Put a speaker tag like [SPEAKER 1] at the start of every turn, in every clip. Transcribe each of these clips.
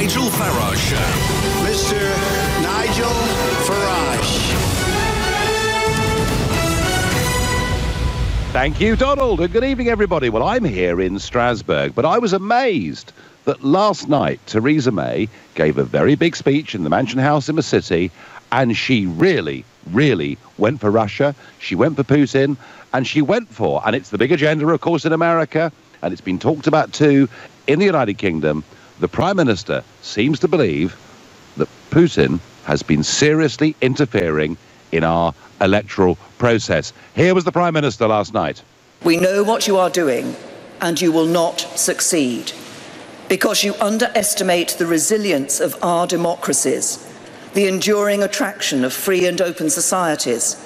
[SPEAKER 1] Nigel Farage Show.
[SPEAKER 2] Mr. Nigel Farage.
[SPEAKER 3] Thank you, Donald, and good evening, everybody. Well, I'm here in Strasbourg, but I was amazed that last night Theresa May gave a very big speech in the Mansion House in the city, and she really went for Russia. She went for Putin, and she went for, and it's the big agenda, of course, in America, and it's been talked about too in the United Kingdom. The Prime Minister seems to believe that Putin has been seriously interfering in our electoral process. Here was the Prime Minister last night.
[SPEAKER 4] We know what you are doing, and you will not succeed, because you underestimate the resilience of our democracies, the enduring attraction of free and open societies,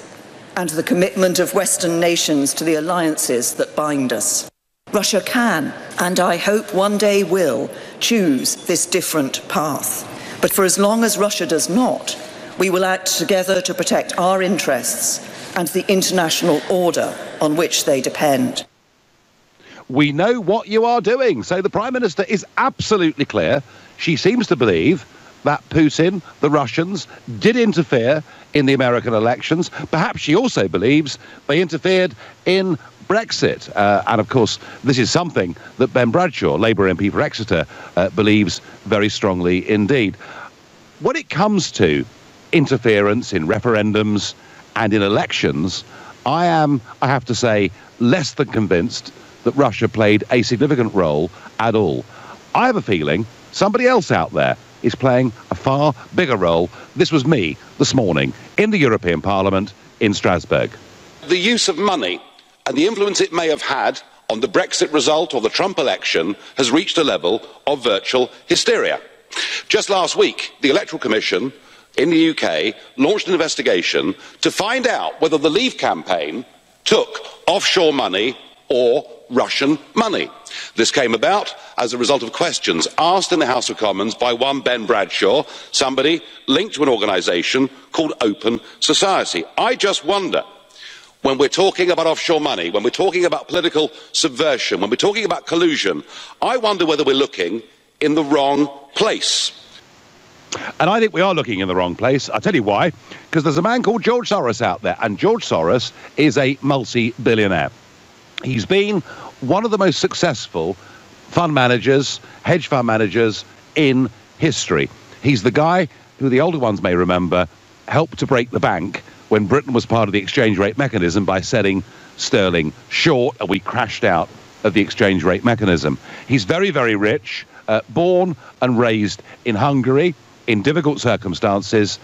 [SPEAKER 4] and the commitment of Western nations to the alliances that bind us. Russia can, and I hope one day will, choose this different path. But for as long as Russia does not, we will act together to protect our interests and the international order on which they depend.
[SPEAKER 3] We know what you are doing. So the Prime Minister is absolutely clear. She seems to believe that Putin, the Russians, did interfere in the American elections. Perhaps she also believes they interfered in Brexit. And of course, this is something that Ben Bradshaw, Labour MP for Exeter, believes very strongly indeed. When it comes to interference in referendums and in elections, I have to say, less than convinced that Russia played a significant role at all. I have a feeling somebody else out there is playing a far bigger role. This was me this morning in the European Parliament in Strasbourg.
[SPEAKER 5] The use of money and the influence it may have had on the Brexit result or the Trump election has reached a level of virtual hysteria. Just last week, the Electoral Commission in the UK launched an investigation to find out whether the Leave campaign took offshore money or Russian money. This came about as a result of questions asked in the House of Commons by one Ben Bradshaw, somebody linked to an organisation called Open Society. I just wonder, when we're talking about offshore money, when we're talking about political subversion, when we're talking about collusion, I wonder whether we're looking in the wrong place.
[SPEAKER 3] And I think we are looking in the wrong place. I'll tell you why. Because there's a man called George Soros out there, and George Soros is a multi-billionaire. He's been one of the most successful fund managers, hedge fund managers in history. He's the guy who the older ones may remember helped to break the bank when Britain was part of the exchange rate mechanism by selling sterling short, and we crashed out of the exchange rate mechanism. He's very, very rich, born and raised in Hungary in difficult circumstances.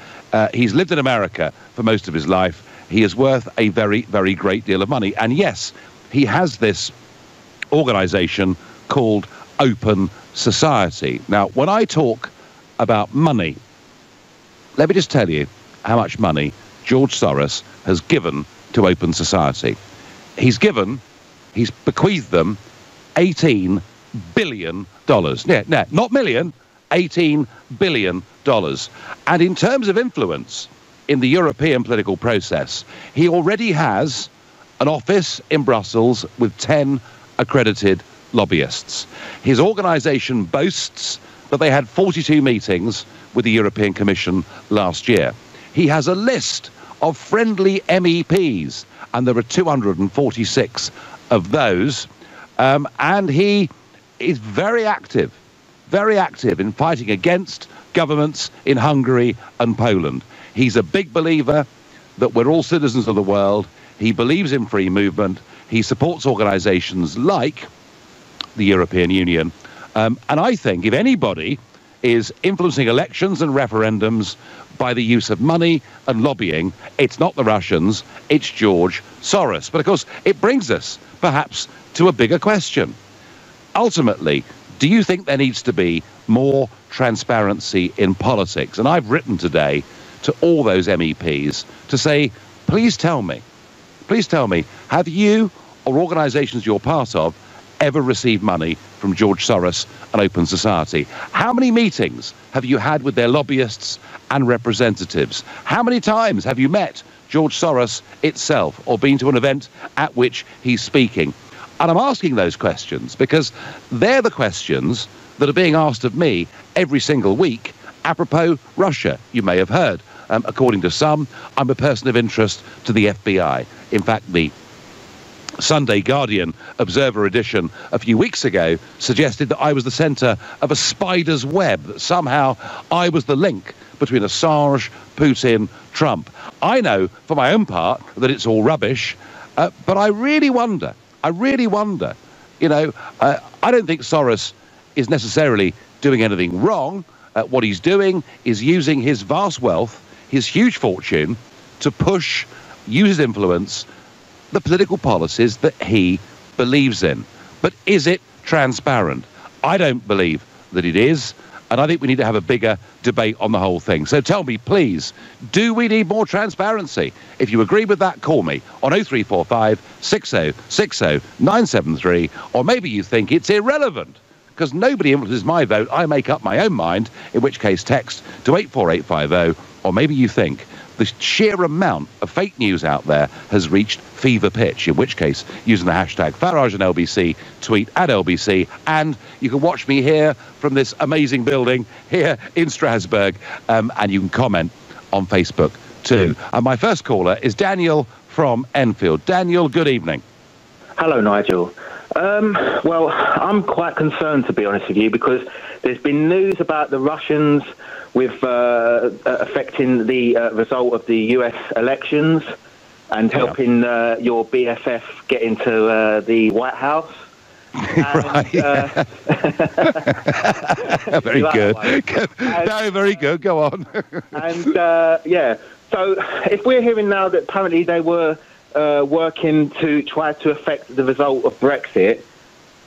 [SPEAKER 3] He's lived in America for most of his life. He is worth a very, very great deal of money. And yes, he has this organisation called Open Society. Now, when I talk about money, let me just tell you how much money George Soros has given to Open Society. He's bequeathed them $18 billion. Yeah, not million, $18 billion. And in terms of influence in the European political process, he already has an office in Brussels with 10 accredited lobbyists. His organisation boasts that they had 42 meetings with the European Commission last year. He has a list of friendly MEPs, and there are 246 of those. And he is very active in fighting against governments in Hungary and Poland. He's a big believer that we're all citizens of the world. He believes in free movement. He supports organisations like the European Union. And I think if anybody is influencing elections and referendums by the use of money and lobbying, it's not the Russians, it's George Soros. But of course, it brings us perhaps to a bigger question. Ultimately, do you think there needs to be more transparency in politics? And I've written today to all those MEPs to say, please tell me, have you or organisations you're part of ever received money from George Soros and Open Society? How many meetings have you had with their lobbyists and representatives? How many times have you met George Soros itself or been to an event at which he's speaking? And I'm asking those questions because they're the questions that are being asked of me every single week apropos Russia. You may have heard. According to some, I'm a person of interest to the FBI. In fact, the Sunday Guardian Observer edition a few weeks ago suggested that I was the centre of a spider's web, that somehow I was the link between Assange, Putin, Trump. I know, for my own part, that it's all rubbish, but I really wonder, I don't think Soros is necessarily doing anything wrong. What he's doing is using his vast wealth, his huge fortune, to use his influence, the political policies that he believes in. But is it transparent? I don't believe that it is, and I think we need to have a bigger debate on the whole thing. So tell me, please, do we need more transparency? If you agree with that, call me on 0345 6060 973, or maybe you think it's irrelevant, because nobody influences my vote. I make up my own mind, in which case text to 84850, or maybe you think the sheer amount of fake news out there has reached fever pitch, in which case, using the hashtag Farage and LBC, tweet at LBC, and you can watch me here from this amazing building here in Strasbourg, and you can comment on Facebook too. And my first caller is Daniel from Enfield. Daniel, good evening.
[SPEAKER 6] Hello, Nigel. Well, I'm quite concerned, to be honest with you, because there's been news about the Russians with affecting the result of the US elections and helping your BFF get into the White House.
[SPEAKER 3] Right. Very good. No, very good. Go on.
[SPEAKER 6] So if we're hearing now that apparently they were working to try to affect the result of Brexit,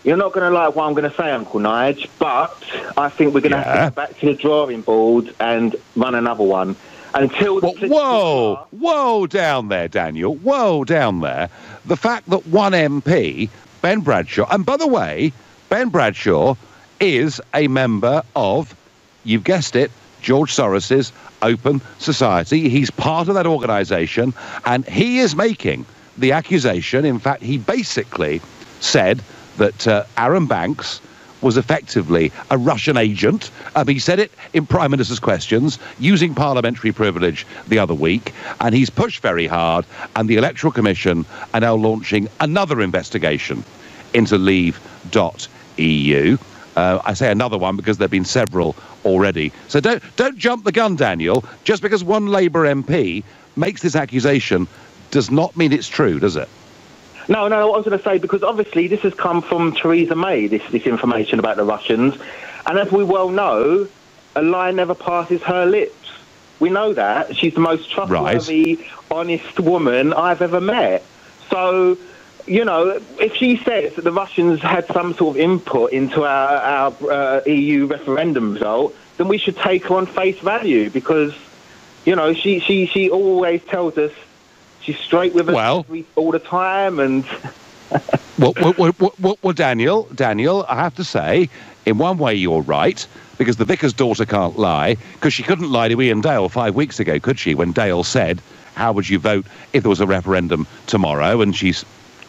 [SPEAKER 6] you're not going to like what I'm going to say, Uncle Nige, but I think we're going to have to go back to the drawing board and run another one. Until whoa down there, Daniel. Whoa down there. The fact that one MP, Ben Bradshaw, and by the way, Ben Bradshaw is a member of, you've guessed it, George Soros's Open Society. He's part of that organisation, and he is making the accusation. In fact, he basically said that Aaron Banks was effectively a Russian agent. He said it in Prime Minister's questions, using parliamentary privilege the other week, and he's pushed very hard, and the Electoral Commission are now launching another investigation into leave.eu. I say another one because there have been several already. So don't jump the gun, Daniel. Just because one Labour MP makes this accusation does not mean it's true, does it? No, what I was going to say, because obviously this has come from Theresa May, this information about the Russians, and as we well know, a lie never passes her lips. We know that. She's the most trustworthy, honest woman I've ever met. So, you know, if she says that the Russians had some sort of input into our EU referendum result, then we should take her on face value, because, you know, she always tells us she's straight with us all the time, and
[SPEAKER 3] well, Daniel, I have to say, in one way you're right, because the vicar's daughter can't lie, because she couldn't lie to Ian Dale 5 weeks ago, could she? When Dale said, "How would you vote if there was a referendum tomorrow?" and she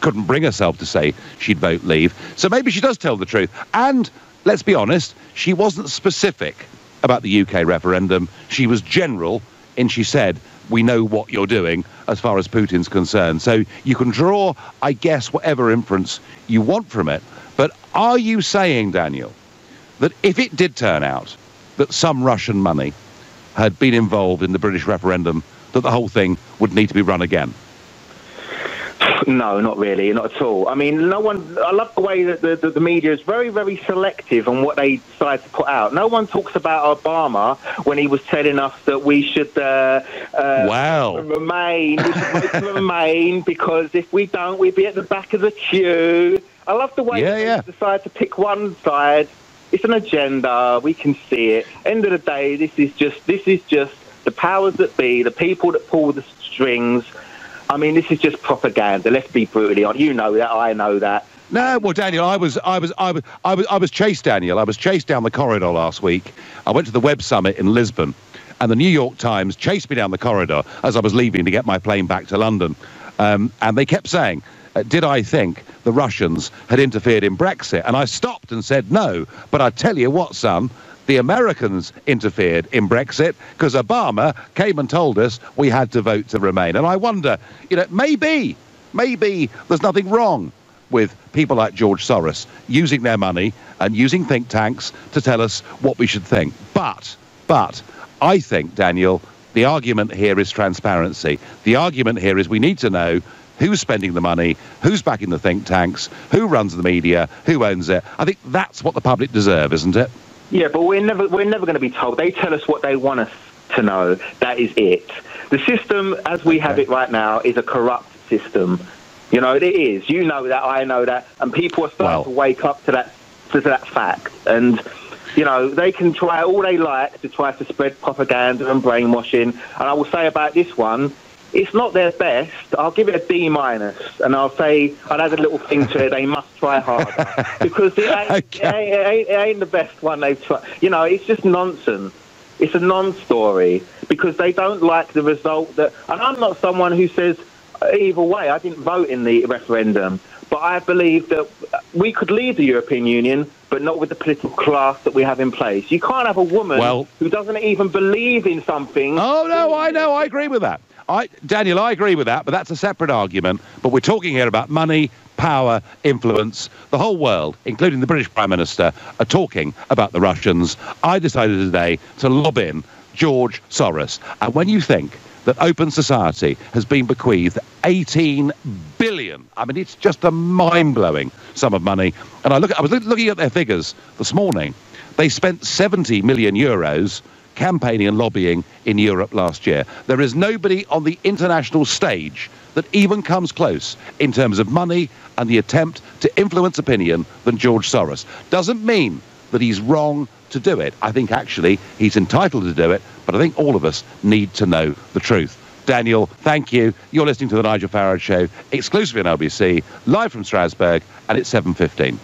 [SPEAKER 3] couldn't bring herself to say she'd vote leave. So maybe she does tell the truth. And let's be honest, she wasn't specific about the UK referendum. She was general, and she said, "We know what you're doing as far as Putin's concerned." So you can draw, I guess, whatever inference you want from it. But are you saying, Daniel, that if it did turn out that some Russian money had been involved in the British referendum, that the whole thing would need to be run again?
[SPEAKER 6] No, not really, not at all. I mean, I love the way that the media is very, very selective on what they decide to put out. No one talks about Obama when he was telling us that we should remain. We should vote to remain, because if we don't, we'd be at the back of the queue. I love the way they decide to pick one side. It's an agenda. We can see it. End of the day, this is just the powers that be, the people that pull the strings. I mean, this is just propaganda. Let's be brutally honest. You know that. I know that.
[SPEAKER 3] No, well, Daniel, I was chased, Daniel. I was chased down the corridor last week. I went to the Web Summit in Lisbon, and the New York Times chased me down the corridor as I was leaving to get my plane back to London. And they kept saying, did I think the Russians had interfered in Brexit? And I stopped and said no. But I tell you what, son, the Americans interfered in Brexit because Obama came and told us we had to vote to remain. And I wonder, maybe there's nothing wrong with people like George Soros using their money and using think tanks to tell us what we should think. But I think, Daniel, the argument here is transparency. The argument here is we need to know who's spending the money, who's backing the think tanks, who runs the media, who owns it. I think that's what the public deserve, isn't it?
[SPEAKER 6] Yeah, but we're never going to be told. They tell us what they want us to know. That is it. The system, as we have it right now, is a corrupt system. It is. You know that, I know that, and people are starting to wake up to that fact. And they can try all they like to try to spread propaganda and brainwashing. And I will say about this one, it's not their best. I'll give it a D-, and I'll say I'll add a little thing to it. They must try harder because it ain't the best one they've tried. It's just nonsense. It's a non-story because they don't like the result that. And I'm not someone who says either way. I didn't vote in the referendum, but I believe that we could leave the European Union, but not with the political class that we have in place. You can't have a woman who doesn't even believe in something.
[SPEAKER 3] Oh, no, I know. I agree with that. Daniel, I agree with that, but that's a separate argument. But we're talking here about money, power, influence. The whole world, including the British Prime Minister, are talking about the Russians. I decided today to lob in George Soros. And when you think that Open Society has been bequeathed 18 billion. I mean, it's just a mind-blowing sum of money. And I was looking at their figures this morning. They spent 70 million euros campaigning and lobbying in Europe last year. There is nobody on the international stage that even comes close in terms of money and the attempt to influence opinion than George Soros. Doesn't mean that he's wrong to do it. I think actually he's entitled to do it, but I think all of us need to know the truth. Daniel, thank you. You're listening to the Nigel Farage Show, exclusively on LBC, live from Strasbourg, and it's 7:15.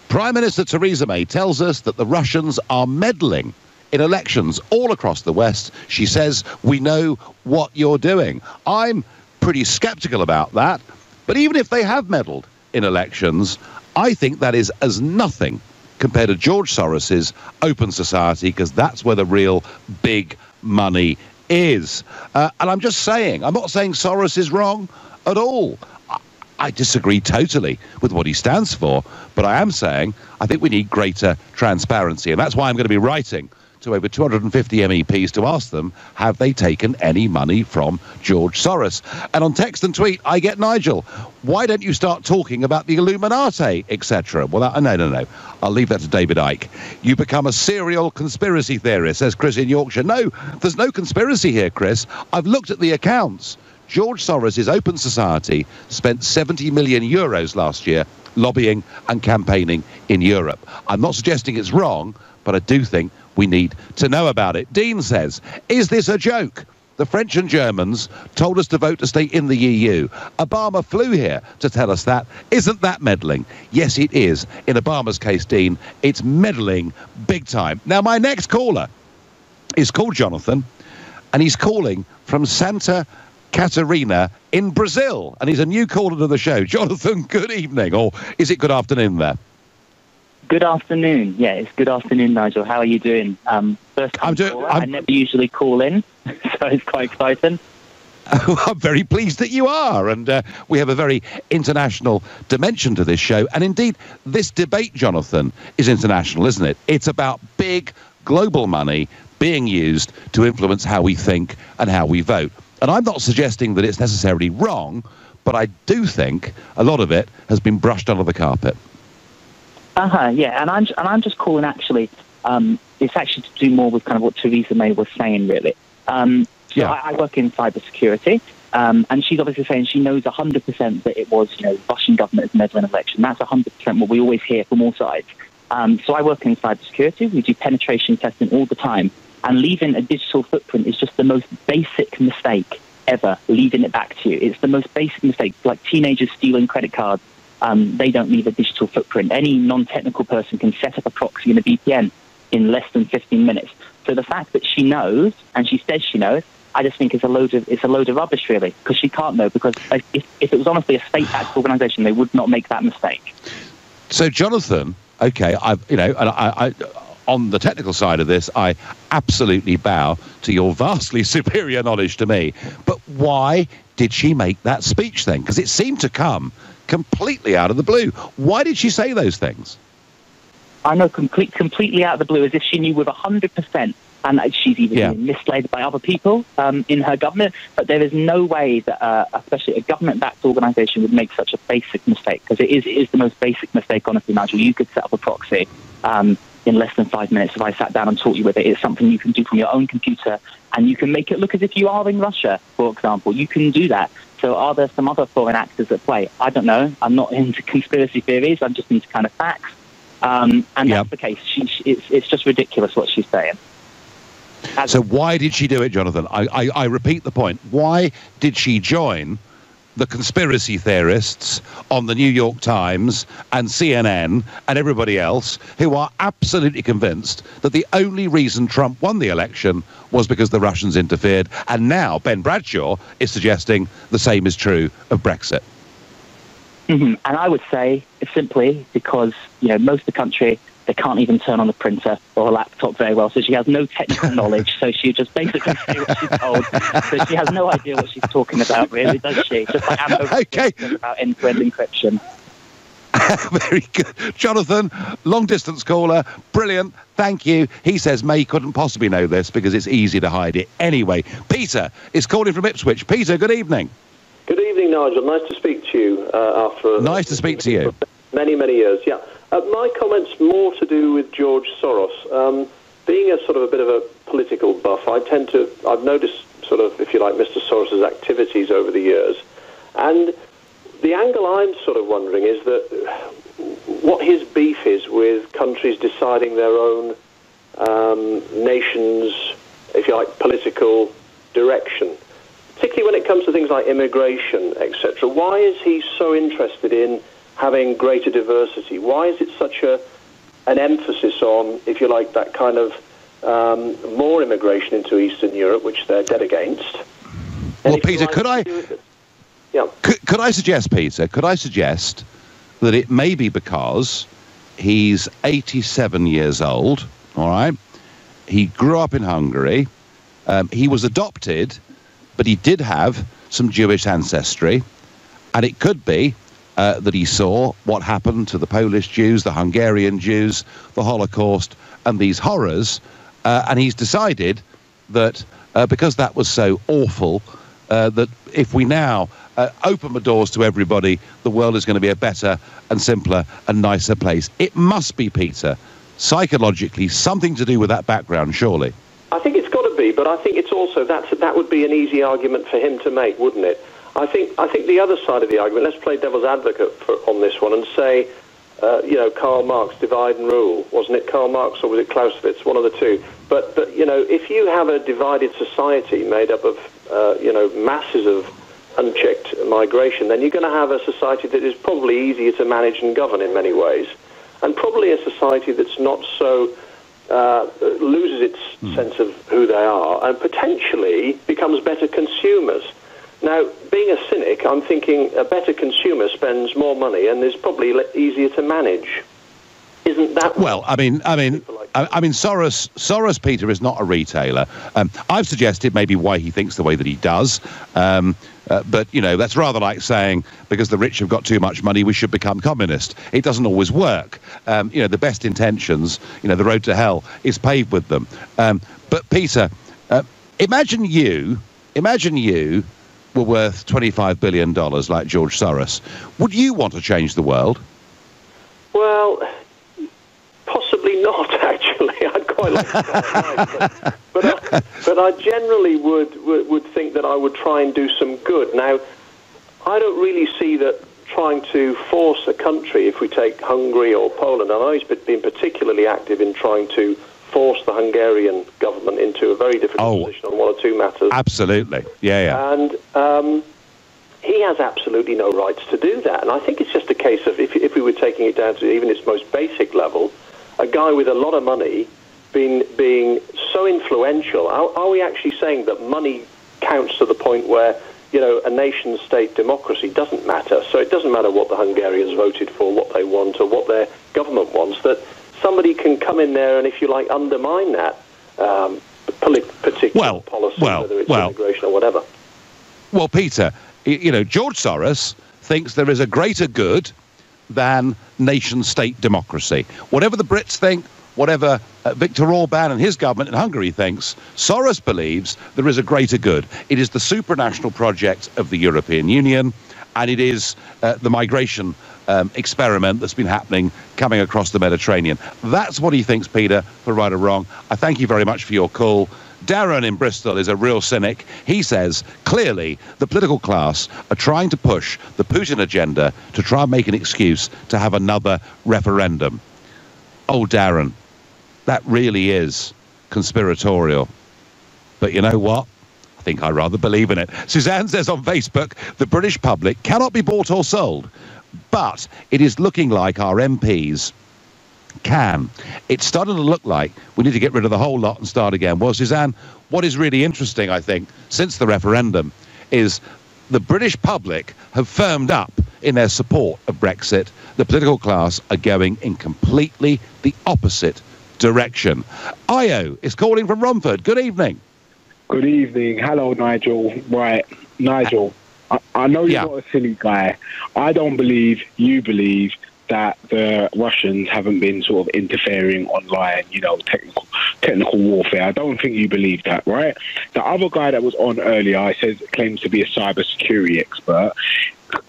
[SPEAKER 3] Prime Minister Theresa May tells us that the Russians are meddling in elections all across the West. She says, we know what you're doing. I'm pretty sceptical about that, but even if they have meddled in elections, I think that is as nothing compared to George Soros's Open Society, because that's where the real big money is. And I'm just saying, I'm not saying Soros is wrong at all. I disagree totally with what he stands for, but I am saying I think we need greater transparency, and that's why I'm going to be writing to over 250 MEPs to ask them, have they taken any money from George Soros? And on text and tweet, I get Nigel, why don't you start talking about the Illuminati, etc.? Well, no. I'll leave that to David Icke. You become a serial conspiracy theorist, says Chris in Yorkshire. No, there's no conspiracy here, Chris. I've looked at the accounts. George Soros' Open Society spent 70 million euros last year lobbying and campaigning in Europe. I'm not suggesting it's wrong, but I do think we need to know about it. Dean says, is this a joke? The French and Germans told us to vote to stay in the EU. Obama flew here to tell us that. Isn't that meddling? Yes, it is. In Obama's case, Dean, it's meddling big time. Now, my next caller is called Jonathan, and he's calling from Santa Catarina in Brazil. And he's a new caller to the show. Jonathan, good evening. Or is it good afternoon there?
[SPEAKER 7] Good afternoon. Yeah, it's good afternoon, Nigel. How are you doing? First time caller. I never usually call in, so it's quite exciting.
[SPEAKER 3] I'm very pleased that you are, and we have a very international dimension to this show. And indeed, this debate, Jonathan, is international, isn't it? It's about big global money being used to influence how we think and how we vote. And I'm not suggesting that it's necessarily wrong, but I do think a lot of it has been brushed under the carpet.
[SPEAKER 7] Yeah, and I'm just calling actually. It's actually to do more with kind of what Theresa May was saying, really. I work in cybersecurity, and she's obviously saying she knows 100% that it was, Russian government is meddling in election. That's 100% what we always hear from all sides. So I work in cybersecurity. We do penetration testing all the time, and leaving a digital footprint is just the most basic mistake ever. Leaving it back to you, it's the most basic mistake. Like teenagers stealing credit cards. They don't leave a digital footprint. Any non-technical person can set up a proxy and a VPN in less than 15 minutes. So the fact that she knows, and she says she knows, I just think it's a load of rubbish, really, because she can't know. Because if it was honestly a state-backed organisation, they would not make that mistake.
[SPEAKER 3] So, Jonathan, okay, I on the technical side of this, I absolutely bow to your vastly superior knowledge to me. But why did she make that speech then? Because it seemed to come completely out of the blue. Why did she say those things?
[SPEAKER 7] I know, completely out of the blue, as if she knew with 100%. And she's even been misled by other people in her government. But there is no way that, especially a government-backed organisation, would make such a basic mistake. Because it is the most basic mistake, honestly, Nigel. You could set up a proxy in less than 5 minutes if I sat down and taught you with it. It's something you can do from your own computer, and you can make it look as if you are in Russia, for example. You can do that. So are there some other foreign actors at play? I don't know. I'm not into conspiracy theories. I'm just into kind of facts. And that's the case. It's just ridiculous what she's saying.
[SPEAKER 3] So why did she do it, Jonathan? I repeat the point. Why did she join the conspiracy theorists on the New York Times and CNN and everybody else who are absolutely convinced that the only reason Trump won the election was because the Russians interfered? And now Ben Bradshaw is suggesting the same is true of Brexit.
[SPEAKER 7] Mm-hmm. And I would say it's simply because, most of the country, they can't even turn on a printer or a laptop very well, so she has no technical knowledge, so she just basically say what she's told. So she has no idea what she's talking about, really, does she? Just like Amber about end-to-end encryption.
[SPEAKER 3] Very good. Jonathan, long-distance caller, brilliant, thank you. He says May couldn't possibly know this because it's easy to hide it. Anyway, Peter is calling from Ipswich. Peter, good evening.
[SPEAKER 8] Good evening, Nigel. Nice to speak to you after...
[SPEAKER 3] Nice to speak to you.
[SPEAKER 8] Many, many years, yeah. My comment's more to do with George Soros. Being a sort of a bit of a political buff, I've noticed sort of, if you like, Mr. Soros's activities over the years. And the angle I'm sort of wondering is that what his beef is with countries deciding their own nations, if you like, political direction, particularly when it comes to things like immigration, etc. Why is he so interested in having greater diversity? Why is it such an emphasis on, if you like, that kind of more immigration into Eastern Europe, which they're dead against?
[SPEAKER 3] Well, Peter, could I suggest, Peter, that it may be because he's 87 years old, all right? He grew up in Hungary. He was adopted, but he did have some Jewish ancestry, and it could be that he saw what happened to the Polish Jews, the Hungarian Jews, the Holocaust, and these horrors, and he's decided that because that was so awful, that if we now open the doors to everybody, the world is going to be a better and simpler and nicer place. It must be, Peter, psychologically something to do with that background, surely.
[SPEAKER 8] I think it's got to be, but I think it's also that would be an easy argument for him to make, wouldn't it? I think the other side of the argument, let's play devil's advocate on this one and say, Karl Marx, divide and rule. Wasn't it Karl Marx or was it Clausewitz? One of the two. But if you have a divided society made up of, masses of unchecked migration, then you're going to have a society that is probably easier to manage and govern in many ways, and probably a society that's not so loses its sense of who they are and potentially becomes better consumers. Now, being a cynic, I'm thinking a better consumer spends more money and is probably easier to manage. Isn't that... Well,
[SPEAKER 3] I mean, Soros, Peter, is not a retailer. I've suggested maybe why he thinks the way that he does. But, that's rather like saying because the rich have got too much money, we should become communist. It doesn't always work. The best intentions, the road to hell is paved with them. But, Peter, imagine you were worth $25 billion like George Soros. Would you want to change the world?
[SPEAKER 8] Well, possibly not, actually. I'd quite like to. But I generally would think that I would try and do some good. Now, I don't really see that trying to force a country, if we take Hungary or Poland, I know he's been particularly active in trying to force the Hungarian government into a very difficult position on one or two matters.
[SPEAKER 3] Absolutely. Yeah.
[SPEAKER 8] And he has absolutely no rights to do that. And I think it's just a case of, if we were taking it down to even its most basic level, a guy with a lot of money being so influential, are we actually saying that money counts to the point where, you know, a nation-state democracy doesn't matter. So it doesn't matter what the Hungarians voted for, what they want, or what their government wants, that somebody can come in there and, if you like, undermine that particular policy, whether it's immigration or whatever.
[SPEAKER 3] Well, Peter, you know, George Soros thinks there is a greater good than nation-state democracy. Whatever the Brits think, whatever Viktor Orban and his government in Hungary thinks, Soros believes there is a greater good. It is the supranational project of the European Union, and it is the migration experiment that's been happening coming across the Mediterranean. That's what he thinks, Peter, for right or wrong. I thank you very much for your call. Darren in Bristol is a real cynic. He says, clearly, the political class are trying to push the Putin agenda to try and make an excuse to have another referendum. Oh, Darren, that really is conspiratorial. But you know what? I think I'd rather believe in it. Suzanne says on Facebook, the British public cannot be bought or sold, but it is looking like our MPs can. It's starting to look like we need to get rid of the whole lot and start again. Well, Suzanne, what is really interesting, I think, since the referendum, is the British public have firmed up in their support of Brexit. The political class are going in completely the opposite direction. Io is calling from Romford. Good evening.
[SPEAKER 9] Good evening. Hello, Nigel. Right, Nigel, I know you're not a silly guy. I don't believe you believe that the Russians haven't been sort of interfering online, you know, technical warfare. I don't think you believe that, right? The other guy that was on earlier, claims to be a cybersecurity expert.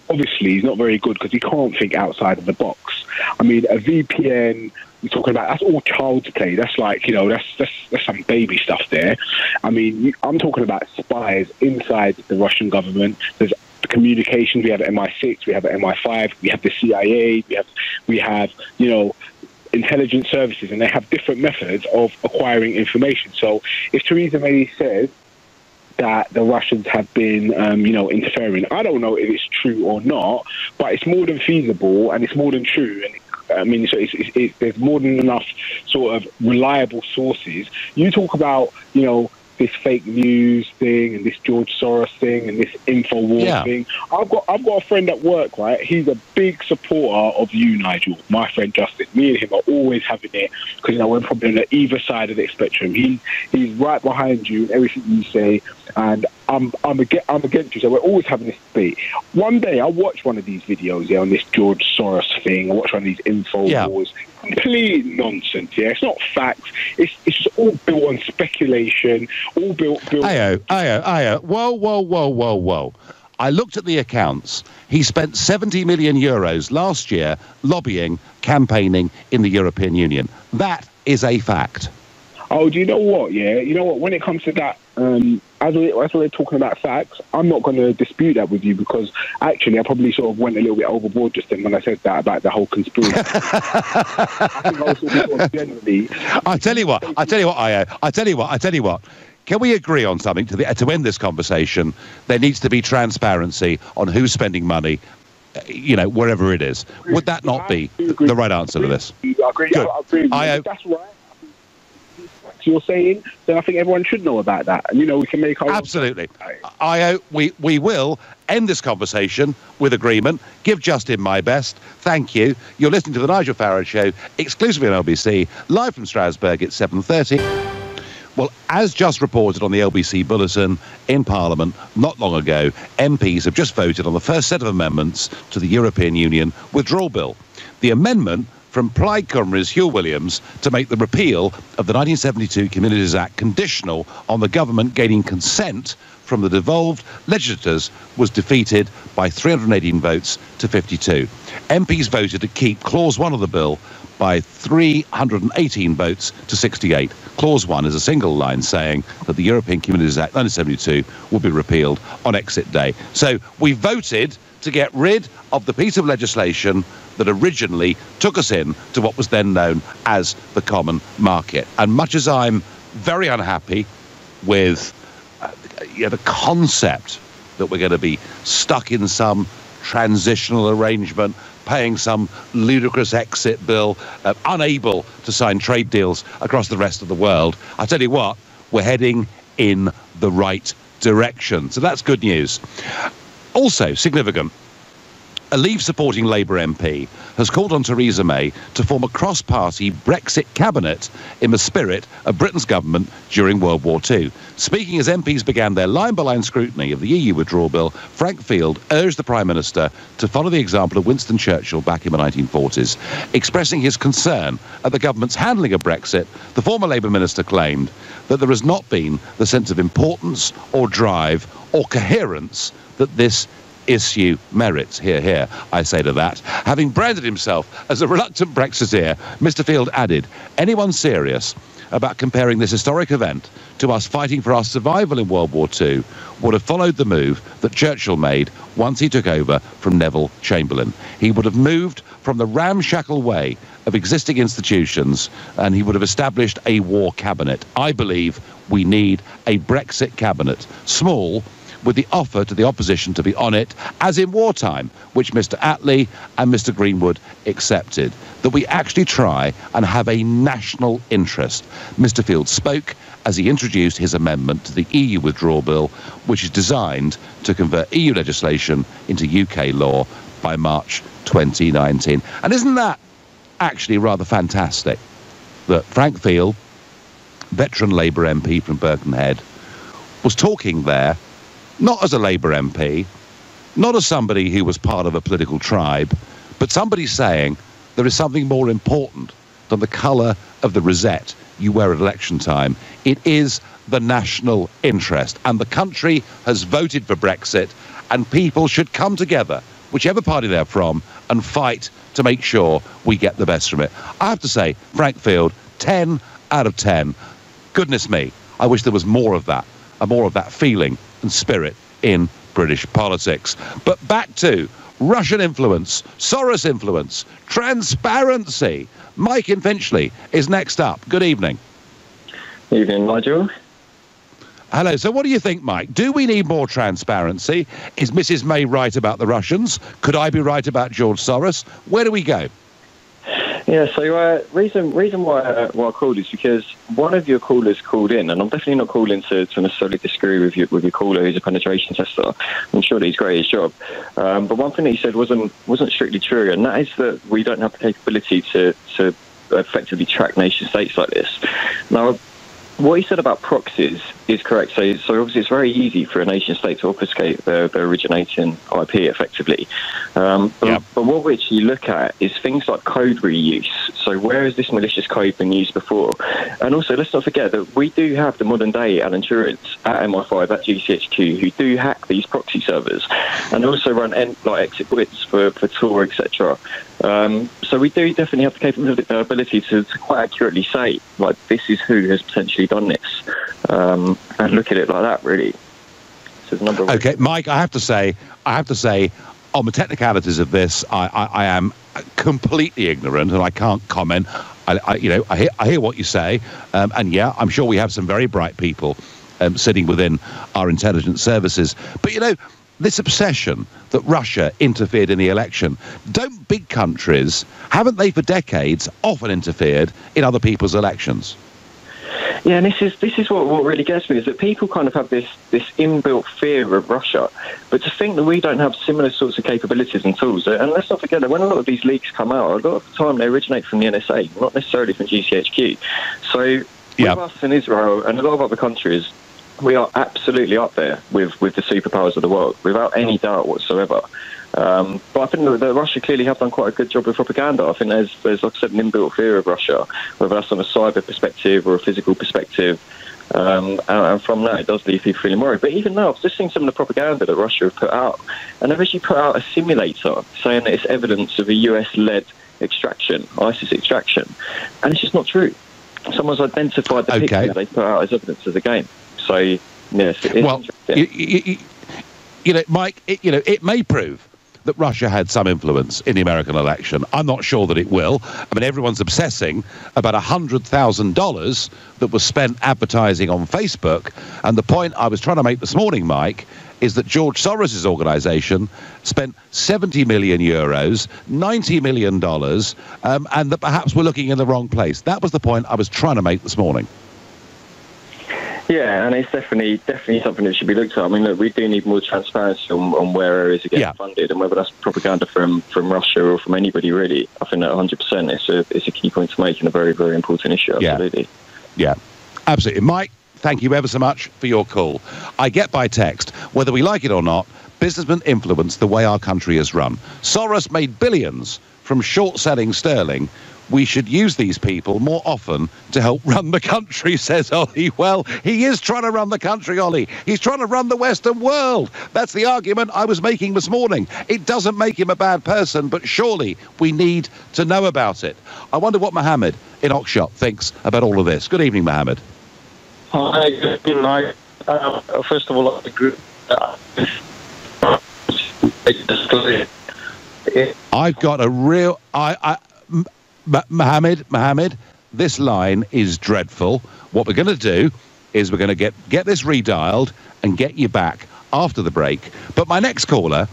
[SPEAKER 9] Obviously, he's not very good because he can't think outside of the box. I mean, a VPN, you're talking about, that's all child's play. That's like, you know, that's some baby stuff there. I mean, I'm talking about spies inside the Russian government. There's communications. We have MI6, we have MI5, we have the CIA, we have you know, intelligence services, and they have different methods of acquiring information. So if Theresa May says that the Russians have been, you know, interfering, I don't know if it's true or not, but it's more than feasible and it's more than true. And I mean, so there's more than enough sort of reliable sources. You talk about, you know, this fake news thing and this George Soros thing and this InfoWars thing. I've got a friend at work, right? He's a big supporter of you, Nigel, my friend Justin. Me and him are always having it because, you know, we're probably on the either side of the spectrum. He's right behind you in everything you say, and I'm against you. So we're always having this debate. One day I watched one of these videos on this George Soros thing. I watched one of these InfoWars. Complete nonsense. Yeah, it's not facts. It's just all built on speculation. All built.
[SPEAKER 3] Ayo. Whoa. I looked at the accounts. He spent 70 million euros last year lobbying, campaigning in the European Union. That is a fact.
[SPEAKER 9] Oh, do you know what? Yeah, you know what? When it comes to that, as we're talking about facts, I'm not going to dispute that with you because actually I probably sort of went a little bit overboard just then when I said that about the whole conspiracy. I think I was sort of generally.
[SPEAKER 3] I tell you what, Io. I tell you what. Can we agree on something to end this conversation? There needs to be transparency on who's spending money, you know, wherever it is. Would that not be the right answer to this?
[SPEAKER 9] I agree. That's right. You're saying, then I think everyone should know about that. And, you know, we can make our...
[SPEAKER 3] Absolutely. We will end this conversation with agreement. Give Justin my best. Thank you. You're listening to the Nigel Farage Show, exclusively on LBC, live from Strasbourg at 7:30. Well, as just reported on the LBC Bulletin in Parliament not long ago, MPs have just voted on the first set of amendments to the European Union Withdrawal Bill. The amendment from Plaid Cymru's Hugh Williams to make the repeal of the 1972 Communities Act conditional on the government gaining consent from the devolved legislators was defeated by 318 votes to 52. MPs voted to keep Clause 1 of the bill by 318 votes to 68. Clause 1 is a single line saying that the European Communities Act 1972 will be repealed on exit day. So we voted to get rid of the piece of legislation that originally took us in to what was then known as the common market. And much as I'm very unhappy with the concept that we're going to be stuck in some transitional arrangement, paying some ludicrous exit bill, unable to sign trade deals across the rest of the world, I tell you what, we're heading in the right direction. So that's good news. Also significant, a Leave-supporting Labour MP has called on Theresa May to form a cross-party Brexit cabinet in the spirit of Britain's government during World War II. Speaking as MPs began their line-by-line scrutiny of the EU withdrawal bill, Frank Field urged the Prime Minister to follow the example of Winston Churchill back in the 1940s. Expressing his concern at the government's handling of Brexit, the former Labour minister claimed that there has not been the sense of importance or drive or coherence that this issue merits. Hear, hear, I say to that. Having branded himself as a reluctant Brexiteer, Mr. Field added, anyone serious about comparing this historic event to us fighting for our survival in World War II would have followed the move that Churchill made once he took over from Neville Chamberlain. He would have moved from the ramshackle way of existing institutions and he would have established a war cabinet. I believe we need a Brexit cabinet, small, with the offer to the opposition to be on it, as in wartime, which Mr. Attlee and Mr. Greenwood accepted, that we actually try and have a national interest. Mr. Field spoke as he introduced his amendment to the EU withdrawal bill, which is designed to convert EU legislation into UK law by March 2019. And isn't that actually rather fantastic that Frank Field, veteran Labour MP from Birkenhead, was talking there not as a Labour MP, not as somebody who was part of a political tribe, but somebody saying there is something more important than the colour of the rosette you wear at election time. It is the national interest. And the country has voted for Brexit, and people should come together, whichever party they're from, and fight to make sure we get the best from it. I have to say, Frank Field, 10 out of 10. Goodness me, I wish there was more of that, and more of that feeling and spirit in British politics. But back to Russian influence, Soros influence, transparency. Mike in Finchley is next up. Good evening.
[SPEAKER 10] Evening, Nigel.
[SPEAKER 3] Hello. So what do you think, Mike? Do we need more transparency? Is Mrs. May right about the Russians? Could I be right about George Soros? Where do we go?
[SPEAKER 10] Yeah, so reason why I called is because one of your callers called in, and I'm definitely not calling to necessarily disagree with your caller who's a penetration tester. I'm sure that he's great at his job. But one thing that he said wasn't strictly true, and that is that we don't have the capability to effectively track nation states like this. Now, what he said about proxies is correct. So obviously it's very easy for a nation state to obfuscate their originating IP effectively. But what we actually look at is things like code reuse. So where has this malicious code been used before? And also, let's not forget that we do have the modern day Alan Turets at MI5, at GCHQ, who do hack these proxy servers and also run exit quits for Tor, etc. So we do definitely have the ability to quite accurately say, like, this is who has potentially done this, and look at it like that, really. So the number of
[SPEAKER 3] okay, Mike, I have to say, on the technicalities of this, I am completely ignorant and I can't comment. I hear what you say, and yeah, I'm sure we have some very bright people sitting within our intelligence services. But this obsession that Russia interfered in the election, don't big countries, haven't they for decades often interfered in other people's elections?
[SPEAKER 10] Yeah, and this is what really gets me, is that people kind of have this inbuilt fear of Russia, but to think that we don't have similar sorts of capabilities and tools, and let's not forget that when a lot of these leaks come out, a lot of the time they originate from the NSA, not necessarily from GCHQ. So with us in Israel and a lot of other countries, we are absolutely up there with the superpowers of the world, without any doubt whatsoever. But I think that Russia clearly have done quite a good job with propaganda. I think there's like I said, an inbuilt fear of Russia, whether that's on a cyber perspective or a physical perspective. And from that, it does leave people feeling worried. But even now, I've just seen some of the propaganda that Russia have put out. And they've actually put out a simulator saying that it's evidence of a US-led extraction, ISIS extraction. And it's just not true. Someone's identified the picture they put out as evidence of the game. So, yes, it is interesting.
[SPEAKER 3] Mike, it may prove that Russia had some influence in the American election. I'm not sure that it will. I mean, everyone's obsessing about $100,000 that was spent advertising on Facebook. And the point I was trying to make this morning, Mike, is that George Soros' organisation spent 70 million euros, $90 million, and that perhaps we're looking in the wrong place. That was the point I was trying to make this morning.
[SPEAKER 10] Yeah, and it's definitely something that should be looked at. I mean, look, we do need more transparency on where areas are getting funded, and whether that's propaganda from Russia or from anybody, really. I think that 100% it's a key point to make and a very, very important issue, absolutely.
[SPEAKER 3] Yeah, absolutely. Mike, thank you ever so much for your call. I get by text, whether we like it or not, businessmen influence the way our country is run. Soros made billions from short-selling sterling. We should use these people more often to help run the country, says Ollie. Well, he is trying to run the country, Ollie. He's trying to run the Western world. That's the argument I was making this morning. It doesn't make him a bad person, but surely we need to know about it. I wonder what Mohammed in Oxshott thinks about all of this. Good evening, Mohammed.
[SPEAKER 11] Hi, good evening. First of all, I agree.
[SPEAKER 3] I've got a real... Mohammed, this line is dreadful. What we're going to do is we're going to get this redialed and get you back after the break. But my next caller,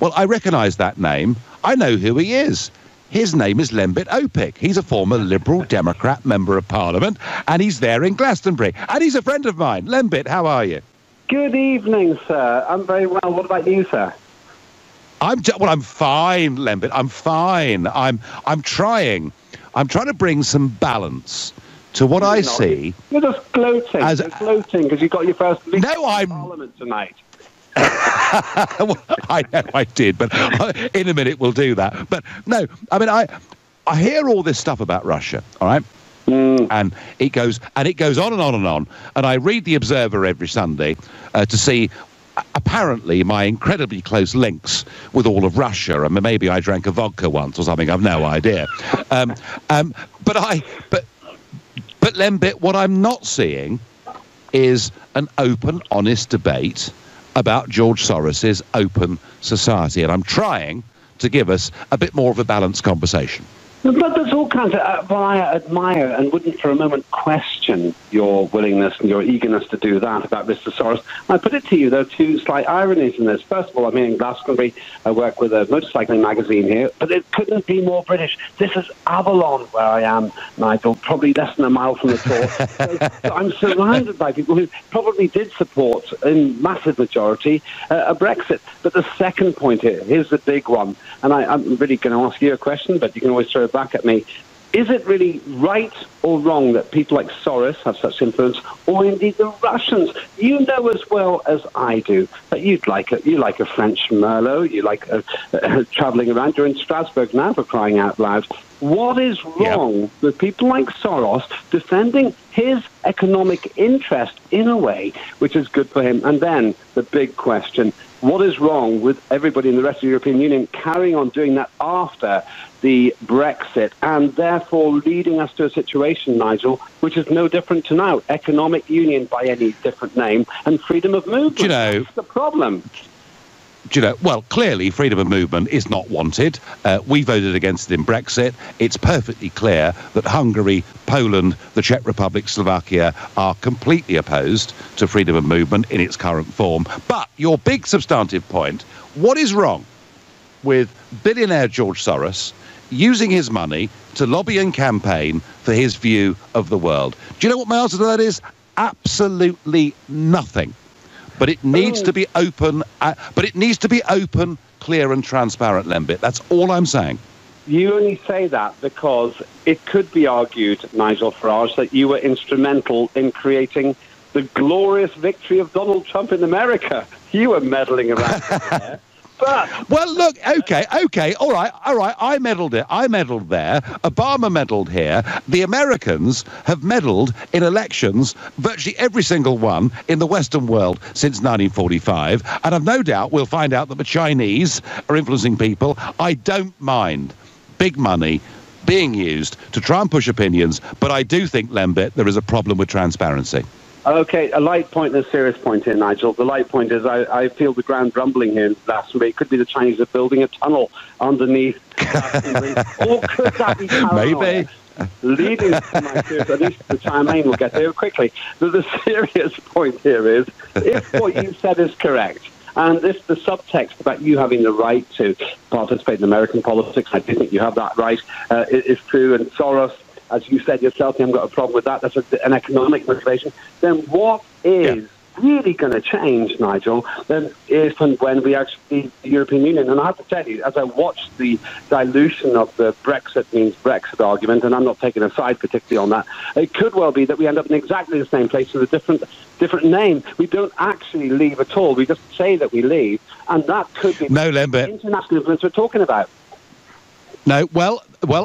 [SPEAKER 3] well, I recognise that name. I know who he is. His name is Lembit Opik. He's a former Liberal Democrat Member of Parliament, and he's there in Glastonbury. And he's a friend of mine. Lembit, how are you?
[SPEAKER 12] Good evening, sir. I'm very well. What about you, sir?
[SPEAKER 3] I'm fine, Lembit. I'm fine. I'm trying to bring some balance to what I see.
[SPEAKER 12] You're just gloating. You're gloating because you got your first Parliament tonight.
[SPEAKER 3] Well, I know I did, but in a minute we'll do that. But no, I mean I hear all this stuff about Russia, all right? And it goes on and on and on. And I read The Observer every Sunday to see apparently my incredibly close links with all of Russia. I mean, maybe I drank a vodka once or something. I've no idea. But Lembit, what I'm not seeing is an open, honest debate about George Soros's open society. And I'm trying to give us a bit more of a balanced conversation.
[SPEAKER 12] But there's all kinds of... well, I admire and wouldn't for a moment question your willingness and your eagerness to do that about Mr. Soros. I put it to you, there are two slight ironies in this. First of all, I'm in Glastonbury. I work with a motorcycling magazine here, but it couldn't be more British. This is Avalon, where I am, Nigel, probably less than a mile from the Tour. So I'm surrounded by people who probably did support, in massive majority, a Brexit. But the second point here's the big one, and I'm really going to ask you a question, but you can always throw it back at me. Is it really right or wrong that people like Soros have such influence, or indeed the Russians? You know as well as I do that you like a French Merlot, you like travelling around. You're in Strasbourg now, for crying out loud. What is wrong with people like Soros defending his economic interest in a way which is good for him? And then the big question, what is wrong with everybody in the rest of the European Union carrying on doing that after the Brexit, and therefore leading us to a situation, Nigel, which is no different to now? Economic union by any different name, and freedom of movement.
[SPEAKER 3] Do you know,
[SPEAKER 12] that's the problem.
[SPEAKER 3] Do you know, well, clearly freedom of movement is not wanted. We voted against it in Brexit. It's perfectly clear that Hungary, Poland, the Czech Republic, Slovakia are completely opposed to freedom of movement in its current form. But your big substantive point, what is wrong with billionaire George Soros using his money to lobby and campaign for his view of the world? Do you know what my answer to that is? Absolutely nothing. But it needs to be open. Clear and transparent, Lembit. That's all I'm saying.
[SPEAKER 12] You only say that because it could be argued, Nigel Farage, that you were instrumental in creating the glorious victory of Donald Trump in America. You were meddling around there. But
[SPEAKER 3] well, look, okay, all right. I meddled there. Obama meddled here. The Americans have meddled in elections, virtually every single one in the Western world since 1945. And I've no doubt we'll find out that the Chinese are influencing people. I don't mind big money being used to try and push opinions, but I do think, Lembit, there is a problem with transparency.
[SPEAKER 12] Okay, a light point and a serious point here, Nigel. The light point is I feel the ground rumbling here in Glastonbury. It could be the Chinese are building a tunnel underneath Glastonbury. Or could that be paranoia?
[SPEAKER 3] Maybe.
[SPEAKER 12] Leading to my serious, at least the Chinaman will get there quickly. But the serious point here is, if what you said is correct, and the subtext about you having the right to participate in American politics, I do think you have that right, is true, and Soros as you said yourself, you haven't got a problem with that. That's an economic motivation. Then what is really going to change, Nigel, then if and when we actually leave the European Union? And I have to tell you, as I watched the dilution of the Brexit means Brexit argument, and I'm not taking a side particularly on that, it could well be that we end up in exactly the same place with a different name. We don't actually leave at all. We just say that we leave, and that could be the international influence we're talking about.
[SPEAKER 3] No, well,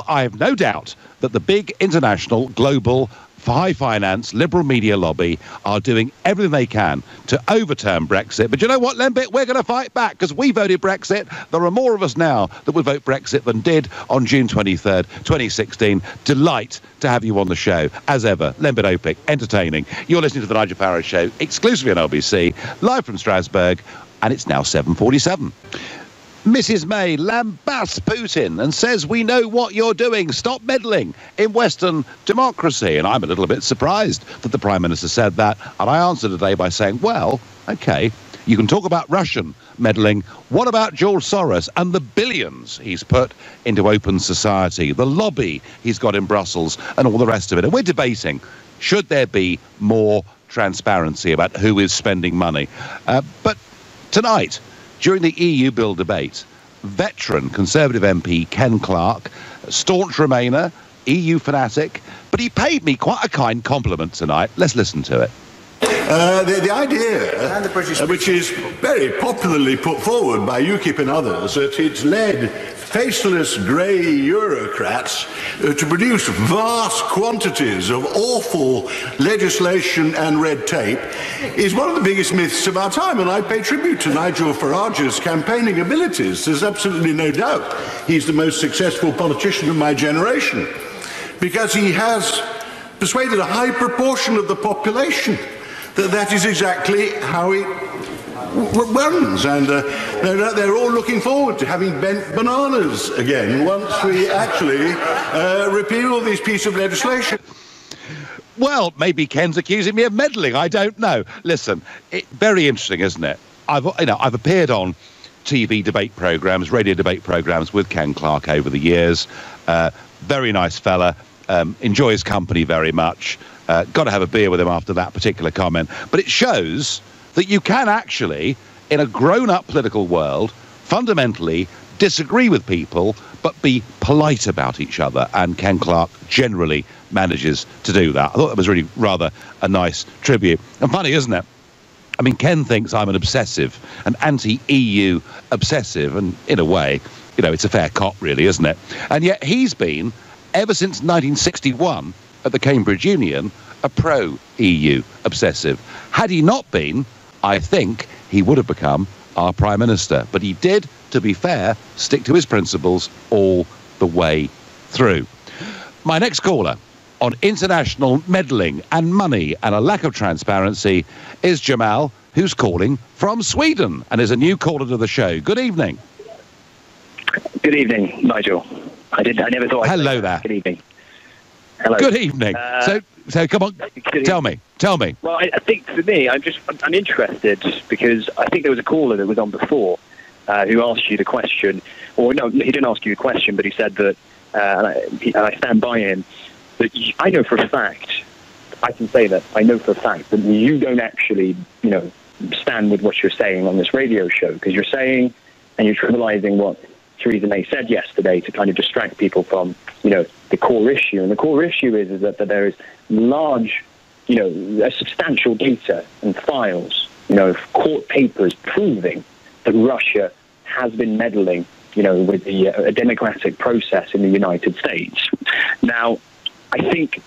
[SPEAKER 3] I have no doubt that the big international, global, high finance, liberal media lobby are doing everything they can to overturn Brexit. But you know what, Lembit? We're going to fight back because we voted Brexit. There are more of us now that would vote Brexit than did on June 23rd, 2016. Delight to have you on the show, as ever. Lembit Opik, entertaining. You're listening to The Nigel Farage Show, exclusively on LBC, live from Strasbourg, and it's now 7:47. Mrs. May lambasts Putin and says, we know what you're doing. Stop meddling in Western democracy. And I'm a little bit surprised that the Prime Minister said that. And I answered today by saying, well, OK, you can talk about Russian meddling. What about George Soros and the billions he's put into open society, the lobby he's got in Brussels and all the rest of it? And we're debating, should there be more transparency about who is spending money? But tonight, during the EU bill debate, veteran Conservative MP Ken Clarke, staunch Remainer, EU fanatic, but he paid me quite a kind compliment tonight. Let's listen to it.
[SPEAKER 13] The idea, which is very popularly put forward by UKIP and others, that it's led faceless grey Eurocrats to produce vast quantities of awful legislation and red tape, is one of the biggest myths of our time. And I pay tribute to Nigel Farage's campaigning abilities. There's absolutely no doubt he's the most successful politician of my generation, because he has persuaded a high proportion of the population that is exactly how it runs, and they're all looking forward to having bent bananas again once we actually repeal this piece of legislation.
[SPEAKER 3] Well, maybe Ken's accusing me of meddling. I don't know. Listen, very interesting, isn't it? I've appeared on TV debate programmes, radio debate programmes with Ken Clarke over the years. Very nice fella. Enjoy his company very much. Got to have a beer with him after that particular comment. But it shows that you can actually, in a grown-up political world, fundamentally disagree with people, but be polite about each other. And Ken Clarke generally manages to do that. I thought that was really rather a nice tribute. And funny, isn't it? I mean, Ken thinks I'm an obsessive, an anti-EU obsessive, and in a way, it's a fair cop, really, isn't it? And yet he's been, ever since 1961, at the Cambridge Union, a pro-EU obsessive. Had he not been, I think he would have become our Prime Minister. But he did, to be fair, stick to his principles all the way through. My next caller on international meddling and money and a lack of transparency is Jamal, who's calling from Sweden and is a new caller to the show. Good evening.
[SPEAKER 14] Good evening, Nigel. I never thought.
[SPEAKER 3] Hello there.
[SPEAKER 14] Good evening. Hello.
[SPEAKER 3] Good evening. So come on, tell me.
[SPEAKER 14] Well, I think for me, I'm interested because I think there was a caller that was on before who asked you the question, or no, he didn't ask you the question, but he said that, and I stand by him, that I know for a fact, I can say that, I know for a fact that you don't actually, stand with what you're saying on this radio show, because you're saying, and you're trivializing what Theresa May said yesterday to kind of distract people from, the core issue. And the core issue is that there is large, a substantial data and files, court papers proving that Russia has been meddling, with a democratic process in the United States. Now, I think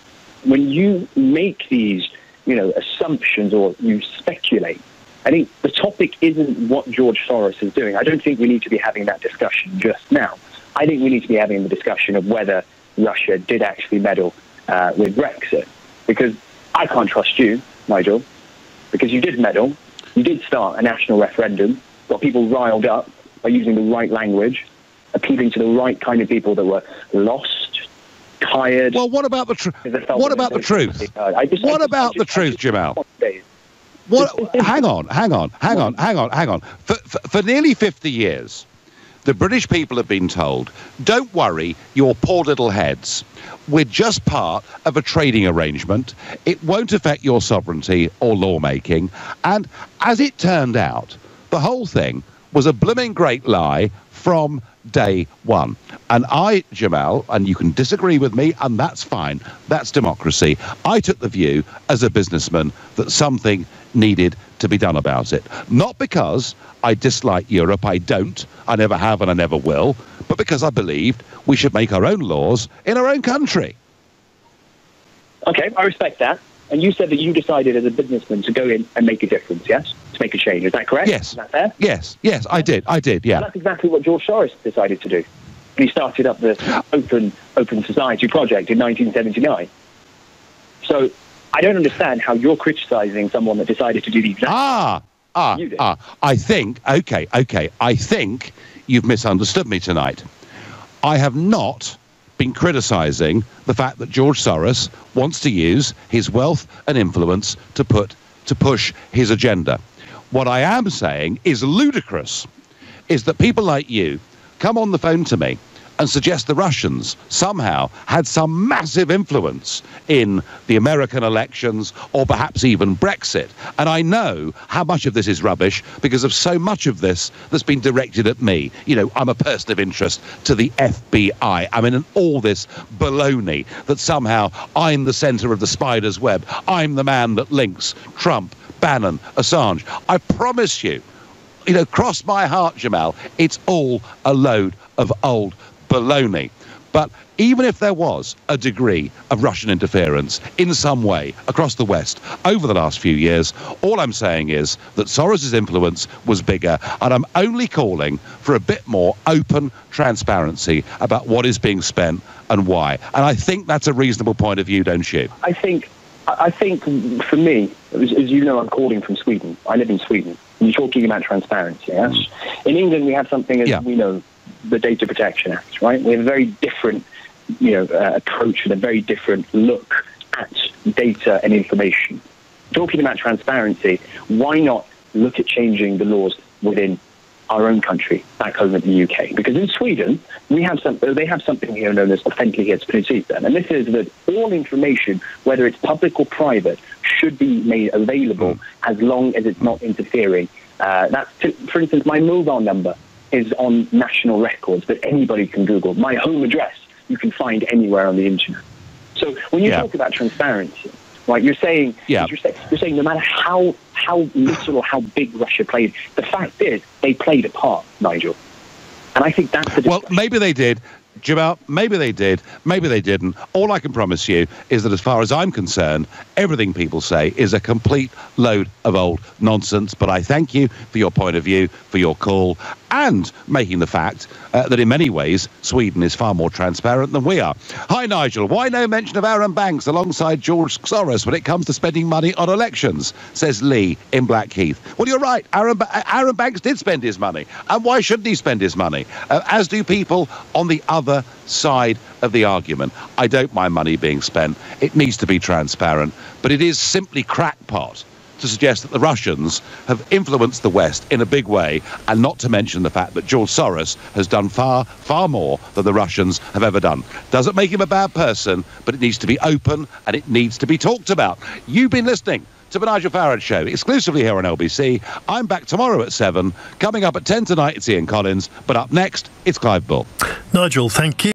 [SPEAKER 14] when you make these, assumptions or you speculate, I think the topic isn't what George Soros is doing. I don't think we need to be having that discussion just now. I think we need to be having the discussion of whether Russia did actually meddle with Brexit. Because I can't trust you, Nigel, because you did meddle. You did start a national referendum, got people riled up by using the right language, appealing to the right kind of people that were lost, tired.
[SPEAKER 3] Well, what about the truth? What about the truth? What about the truth, Jamal? Hang on. For nearly 50 years, The British people have been told, don't worry your poor little heads. We're just part of a trading arrangement. It won't affect your sovereignty or lawmaking. And as it turned out, the whole thing was a blooming great lie from day one. And I, Jamal, and you can disagree with me, and that's fine. That's democracy. I took the view as a businessman that something needed to be done about it. Not because I dislike Europe. I don't. I never have and I never will. But because I believed we should make our own laws in our own country.
[SPEAKER 14] Okay, I respect that. And you said that you decided as a businessman to go in and make a difference, yes? To make a change. Is that correct?
[SPEAKER 3] Yes.
[SPEAKER 14] Is that fair?
[SPEAKER 3] Yes, I did, yeah.
[SPEAKER 14] And that's exactly what George Soros decided to do. He started up the Open Society project in 1979. So I don't understand how you're criticising someone that decided to do the exact
[SPEAKER 3] I think, I think you've misunderstood me tonight. I have not been criticising the fact that George Soros wants to use his wealth and influence to push his agenda. What I am saying is ludicrous, is that people like you come on the phone to me and suggest the Russians somehow had some massive influence in the American elections or perhaps even Brexit. And I know how much of this is rubbish because of so much of this that's been directed at me. You know, I'm a person of interest to the FBI. I mean, all this baloney that somehow I'm the centre of the spider's web. I'm the man that links Trump, Bannon, Assange. I promise you, you know, cross my heart, Jamal, it's all a load of old baloney. But even if there was a degree of Russian interference in some way across the West over the last few years, all I'm saying is that Soros's influence was bigger, and I'm only calling for a bit more open transparency about what is being spent and why. And I think that's a reasonable point of view, don't you?
[SPEAKER 14] I think for me, as you know, I'm calling from Sweden. I live in Sweden. And you're talking about transparency, yes? In England, we have something, as we know, the Data Protection Act, right? We have a very different, approach and a very different look at data and information. Talking about transparency, why not look at changing the laws within our own country, back home in the UK? Because in Sweden, they have something here known as offentlighetsprincipen, and this is that all information, whether it's public or private, should be made available as long as it's not interfering. For instance, my mobile number is on national records that anybody can Google. My home address you can find anywhere on the internet. So when you talk about transparency, right, you're saying no matter how little or how big Russia played, the fact is they played a part, Nigel. And I think that's the discussion.
[SPEAKER 3] Well, maybe they did. Jamal, maybe they did, maybe they didn't. All I can promise you is that as far as I'm concerned, everything people say is a complete load of old nonsense. But I thank you for your point of view, for your call, and making the fact that in many ways Sweden is far more transparent than we are. Hi, Nigel. Why no mention of Aaron Banks alongside George Soros when it comes to spending money on elections, says Lee in Blackheath. Well, you're right. Aaron Banks did spend his money. And why shouldn't he spend his money? As do people on the other side of the argument. I don't mind money being spent. It needs to be transparent. But it is simply crackpot to suggest that the Russians have influenced the West in a big way, and not to mention the fact that George Soros has done far, far more than the Russians have ever done. Doesn't make him a bad person, but it needs to be open and it needs to be talked about. You've been listening to the Nigel Farage Show, exclusively here on LBC. I'm back tomorrow at 7. Coming up at 10 tonight, it's Ian Collins. But up next, it's Clive Bull.
[SPEAKER 15] Nigel, thank you.